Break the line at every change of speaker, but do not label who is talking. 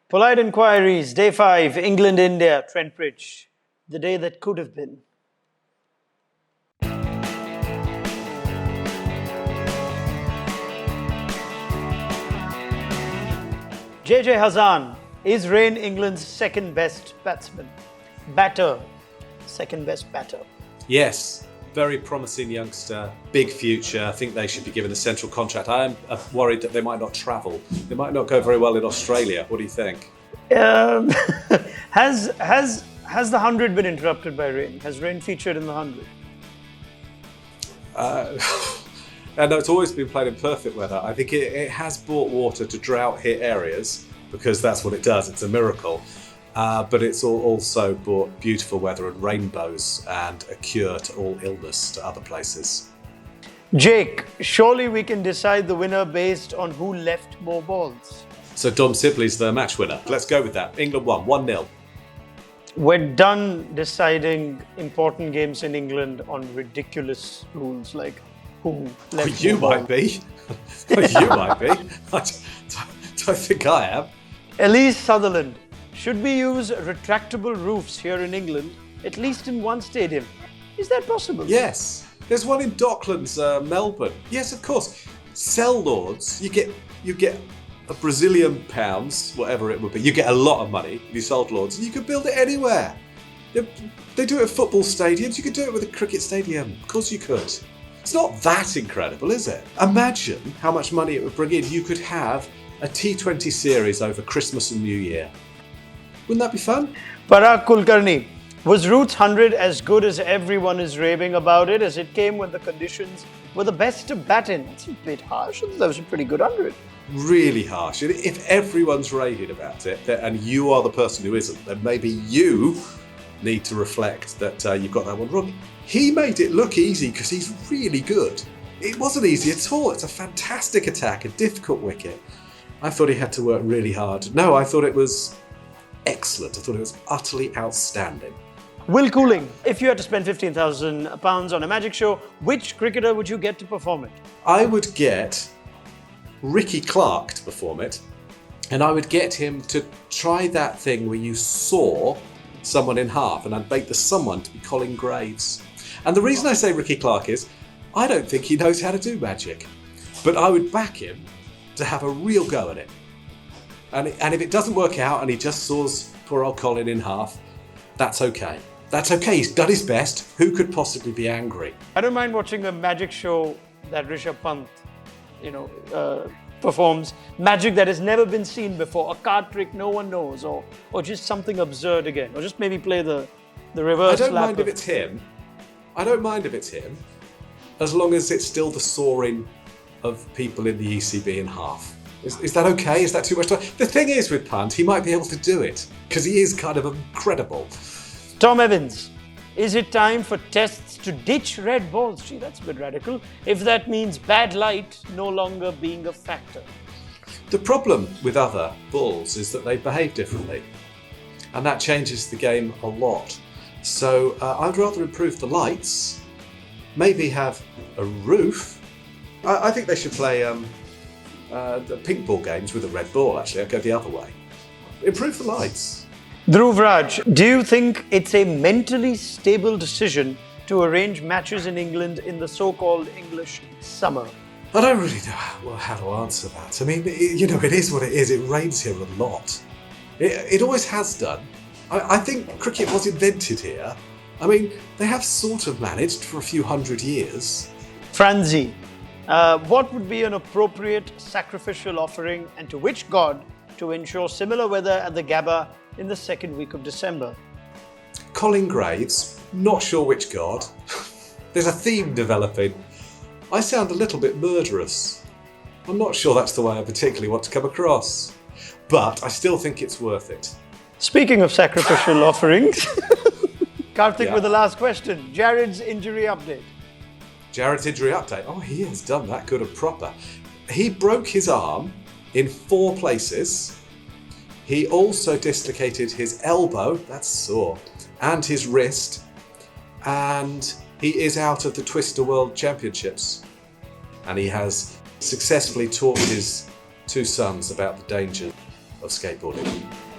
Polite Inquiries, Day 5, England, India, Trent Bridge. The day that could have been. JJ Hassan is Rain England's second best batsman. Batter, second best batter.
Yes, very promising youngster, big future. I think they should be given a central contract. I am worried that they might not travel. They might not go very well in Australia. What do you think?
Has the 100 been interrupted by rain? Has rain featured in the 100?
And it's always been played in perfect weather. I think it has brought water to drought-hit areas because that's what it does. It's a miracle. But it's also brought beautiful weather and rainbows and a cure to all illness to other places.
Jake, surely we can decide the winner based on who left more balls.
So Dom Sibley's the match winner. Let's go with that. England won, 1-0.
We're done deciding important games in England on ridiculous rules like who left
You
more
might
balls.
be. You might be. I don't think I am.
Elise Sutherland, should we use retractable roofs here in England, at least in one stadium? Is that possible?
Yes. There's one in Docklands, Melbourne. Yes, of course. Sell lords, you get a Brazilian pounds, whatever it would be. You get a lot of money if you sold lords, and you could build it anywhere. They do it at football stadiums. You could do it with a cricket stadium. Of course you could. It's not that incredible, is it? Imagine how much money it would bring in. You could have a T20 series over Christmas and New Year. Wouldn't that be fun?
Parag Kulkarni, was Roots 100 as good as everyone is raving about it, as it came when the conditions were the best to bat in? It's a bit harsh. That was a pretty good 100.
Really harsh. If everyone's raving about it, and you are the person who isn't, then maybe you need to reflect that you've got that one wrong. He made it look easy because he's really good. It wasn't easy at all. It's a fantastic attack, a difficult wicket. I thought he had to work really hard. No, I thought it was excellent. I thought it was utterly outstanding.
Will Cooling, if you had to spend £15,000 on a magic show, which cricketer would you get to perform it?
I would get Ricky Clark to perform it, and I would get him to try that thing where you saw someone in half, and I'd make the someone to be Colin Graves. And the reason I say Ricky Clark is, I don't think he knows how to do magic, but I would back him to have a real go at it. And if it doesn't work out and he just saws poor old Colin in half, that's okay. That's okay, he's done his best. Who could possibly be angry?
I don't mind watching a magic show that Rishabh Pant, performs. Magic that has never been seen before. A card trick no one knows, or just something absurd again. Or just maybe play the reverse
I don't
lap
mind if it's him. I don't mind if it's him, as long as it's still the soaring of people in the ECB in half. Is that okay? Is that too much time? The thing is with Pant, he might be able to do it, because he is kind of incredible.
Tom Evans, is it time for tests to ditch red balls? Gee, that's a bit radical. If that means bad light no longer being a factor.
The problem with other balls is that they behave differently, and that changes the game a lot. So I'd rather improve the lights, maybe have a roof. I think they should play the pink ball games with a red ball, actually. I'd go the other way. Improve the lights.
Dhruv Raj, do you think it's a mentally stable decision to arrange matches in England in the so-called English summer?
I don't really know how to answer that. I mean, it is what it is. It rains here a lot. It always has done. I think cricket was invented here. I mean, they have sort of managed for a few hundred years.
Franzi, what would be an appropriate sacrificial offering, and to which god, to ensure similar weather at the Gabba in the second week of December?
Colin Graves, not sure which god. There's a theme developing. I sound a little bit murderous. I'm not sure that's the way I particularly want to come across. But I still think it's worth it.
Speaking of sacrificial offerings, Karthik with the last question. Jared's injury update.
Jared's injury update. Oh, he has done that good and proper. He broke his arm in 4 places. He also dislocated his elbow, that's sore, and his wrist. And he is out of the Twister World Championships. And he has successfully taught his 2 sons about the danger of skateboarding.